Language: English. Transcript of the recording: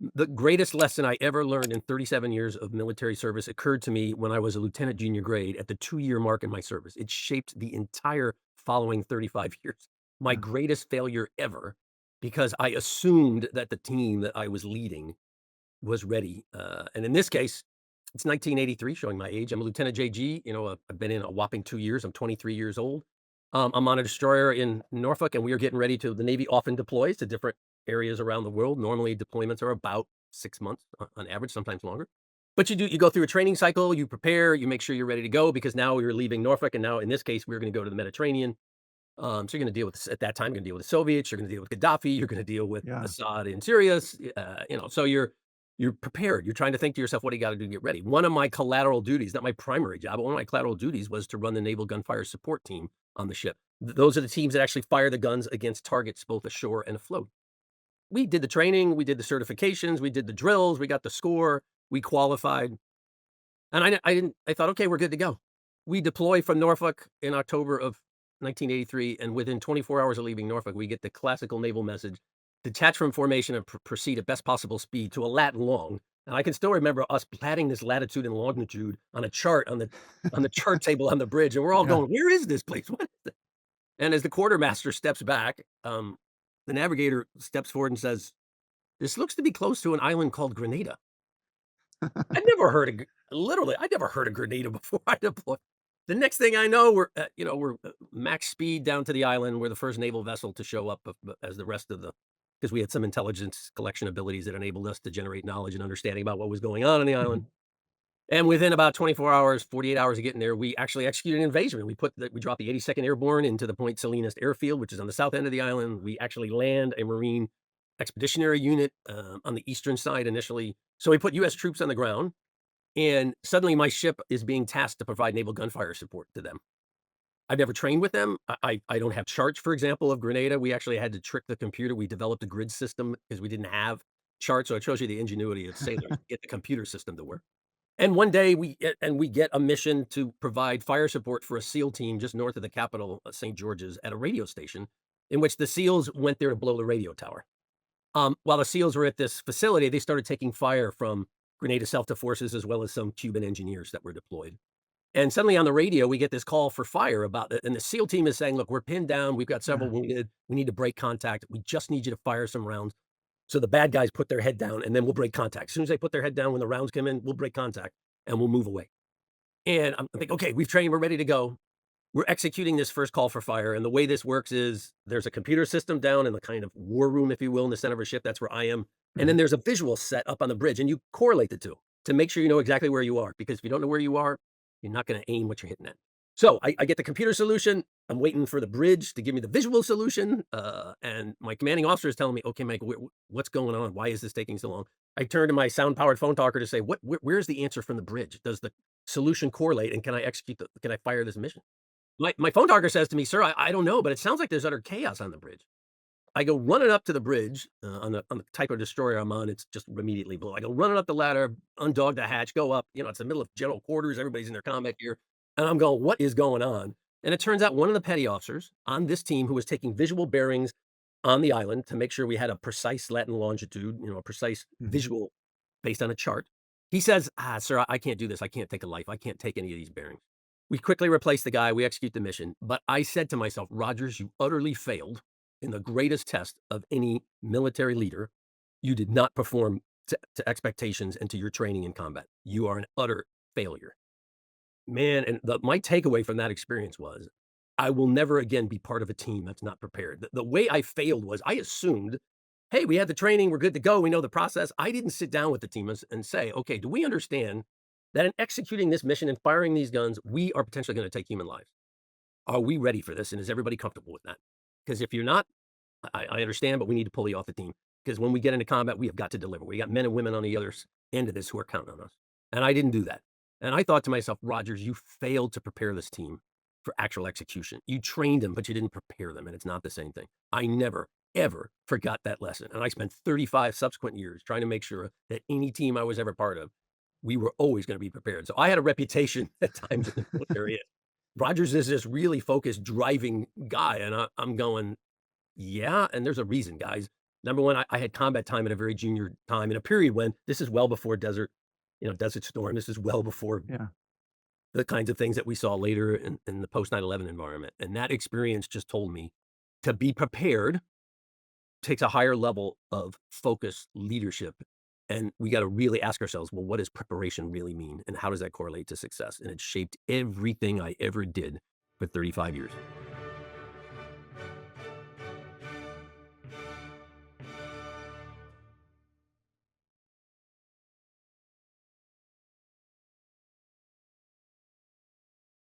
The greatest lesson I ever learned in 37 years of military service occurred to me when I was a lieutenant junior grade at the 2-year mark in my service. It shaped the entire following 35 years. My Yeah. greatest failure ever, because I assumed that the team that I was leading was ready. And in this case, it's 1983, showing my age. I'm a Lieutenant JG. I've been in a whopping 2 years. I'm 23 years old. I'm on a destroyer in Norfolk, and we are getting ready to. The Navy often deploys to different areas around the world. Normally, deployments are about 6 months on average, sometimes longer. But you go through a training cycle. You prepare. You make sure you're ready to go because now you're leaving Norfolk, and now in this case, we're going to go to the Mediterranean. So you're going to deal with at that time. You're going to deal with the Soviets. You're going to deal with Gaddafi. You're going to deal with Yeah. Assad in Syria. So you're prepared. You're trying to think to yourself, what do you got to do to get ready? One of my collateral duties, not my primary job, but one of my collateral duties was to run the naval gunfire support team on the ship. Those are the teams that actually fire the guns against targets both ashore and afloat. We did the training, we did the certifications, we did the drills, we got the score, we qualified, and I thought, okay, we're good to go. We deploy from Norfolk in October of 1983, and within 24 hours of leaving Norfolk, we get the classical naval message: detach from formation and proceed at best possible speed to a lat long. And I can still remember us plotting this latitude and longitude on a chart on the chart table on the bridge, and we're all Yeah. going, "Where is this place? What is it?" And as the quartermaster steps back, the navigator steps forward and says, "This looks to be close to an island called Grenada." I'd never heard of literally, I'd never heard of Grenada before I deployed. The next thing I know, we're max speed down to the island. We're the first naval vessel to show up as the rest of the, because we had some intelligence collection abilities that enabled us to generate knowledge and understanding about what was going on the island. Mhm. And within about 24 hours, 48 hours of getting there, we actually executed an invasion. We dropped the 82nd Airborne into the Point Salinas airfield, which is on the south end of the island. We actually land a Marine expeditionary unit on the eastern side initially. So we put U.S. troops on the ground, and suddenly my ship is being tasked to provide naval gunfire support to them. I've never trained with them. I don't have charts, for example, of Grenada. We actually had to trick the computer. We developed a grid system because we didn't have charts. So it shows you the ingenuity of sailors to get the computer system to work. And one day we get a mission to provide fire support for a SEAL team just north of the capital, St. George's, at a radio station in which the SEALs went there to blow the radio tower. While the SEALs were at this facility, they started taking fire from Grenada Self Forces as well as some Cuban engineers that were deployed. And suddenly on the radio, we get this call for fire about it. And the SEAL team is saying, look, we're pinned down. We've got several Yeah. wounded. We need to break contact. We just need you to fire some rounds. So the bad guys put their head down and then we'll break contact. As soon as they put their head down, when the rounds come in, we'll break contact and we'll move away. And I'm thinking, okay, we've trained. We're ready to go. We're executing this first call for fire. And the way this works is there's a computer system down in the kind of war room, if you will, in the center of a ship. That's where I am. And then Mhm. there's a visual set up on the bridge, and you correlate the two to make sure you know exactly where you are. Because if you don't know where you are, you're not going to aim what you're hitting at. So I get the computer solution. I'm waiting for the bridge to give me the visual solution. And my commanding officer is telling me, okay, Mike, what's going on? Why is this taking so long? I turn to my sound powered phone talker to say, where's the answer from the bridge? Does the solution correlate? And can I fire this mission? My phone talker says to me, "Sir, I don't know, but it sounds like there's utter chaos on the bridge." I go running up to the bridge, on the type of destroyer I'm on, it's just immediately below. I go running up the ladder, undog the hatch, go up, it's the middle of general quarters, everybody's in their combat gear, and I'm going, "What is going on?" And it turns out one of the petty officers on this team who was taking visual bearings on the island to make sure we had a precise Latin longitude, a precise Mhm. visual based on a chart. He says, sir, I can't do this. I can't take a life. I can't take any of these bearings." We quickly replace the guy. We execute the mission. But I said to myself, Rogers, you utterly failed in the greatest test of any military leader. You did not perform to expectations and to your training in combat. You are an utter failure. Man, and my takeaway from that experience was I will never again be part of a team that's not prepared. The way I failed was I assumed, hey, we had the training, we're good to go, we know the process. I didn't sit down with the team and say, okay, do we understand that in executing this mission and firing these guns, we are potentially going to take human lives? Are we ready for this? And is everybody comfortable with that? Because if you're not, I understand, but we need to pull you off the team. Because when we get into combat, we have got to deliver. We got men and women on the other end of this who are counting on us. And I didn't do that. And I thought to myself, Rogers, you failed to prepare this team for actual execution. You trained them, but you didn't prepare them. And it's not the same thing. I never, ever forgot that lesson. And I spent 35 subsequent years trying to make sure that any team I was ever part of, we were always going to be prepared. So I had a reputation at times in the military. Rogers is this really focused, driving guy. And I'm going, yeah, and there's a reason, guys. Number 1, I had combat time at a very junior time in a period when this is well before Desert Storm. This is well before Yeah. the kinds of things that we saw later in the post 9/11 environment, and that experience just told me to be prepared takes a higher level of focus leadership, and we gotta really ask ourselves, "Well, what does preparation really mean, and how does that correlate to success?" And it shaped everything I ever did for 35 years.